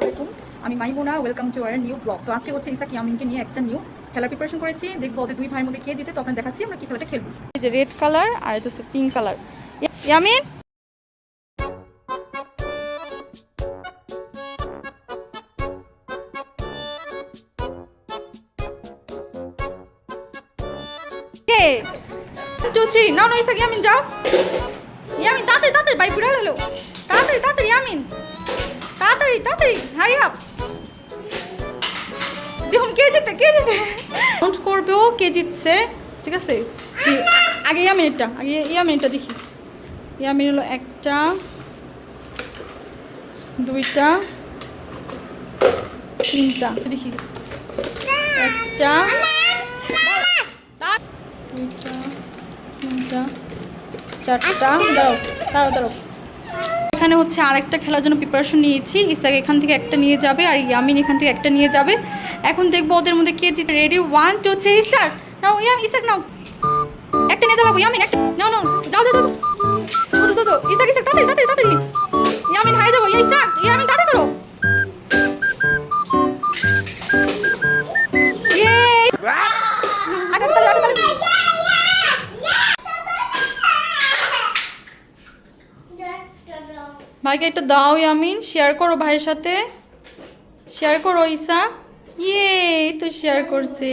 আলাইকুম, আমি Maimuna. Welcome to our new blog. তো আজকে হচ্ছে ইসাক ইয়ামিনকে নিয়ে একটা নিউ খেলার প্রিপারেশন করেছি। দেখবো ওদের দুই ভাইয়ের মধ্যে কে জিতে, তো আপনাদের দেখাচ্ছি আমরা কি খেলাটা খেলবো। এই যে রেড কালার আর এটা হচ্ছে পিঙ্ক কালার। ইয়ামিন কে 1 2 3 নাও, ইসাক ইয়ামিন যাও। ইয়ামিন তাড়াতাড়ি তাড়াতাড়ি, ভাই বুড়া হলো, তাড়াতাড়ি তাড়াতাড়ি ইয়ামিন, তাড়াতাড়ি তাড়াতাড়ি, হারি আপ। দেখুন কে জিতে কাউন্ট করবেও কে জিতছে, ঠিক আছে? আগে ইয়ামিনটা দেখি। ইয়ামিন হলো 1টা 2টা 3টা, দেখি 1টা 2টা 3টা 4টা। দাঁড়াও দাঁড়াও দাঁড়াও, এখানে হচ্ছে আরেকটা খেলার জন্য প্রিপারেশন নিয়েছি। ইসাক এখান থেকে একটা নিয়ে যাবে আর ইয়ামিন এখান থেকে একটা নিয়ে যাবে। এখন দেখবো ওদের মধ্যে কে জিতে। Ready 1 2 3 start. Now Isaac now, একটা নিয়ে যাবো। ইয়ামিন একটা নাও নাও, যাও যাও যাও, ইসাক তাড়াতাড়ি তাড়াতাড়ি তাড়াতাড়ি, ইয়ামিন হারিয়ে যাবো। ইসাক ইয়ামিন তাড়াতাড়ি করো। ইয়ে ভাইকে একটা দাও ইয়ামিন, শেয়ার করো ভাইয়ের সাথে, শেয়ার করো ইসা। ইয়ে তো শেয়ার করছে।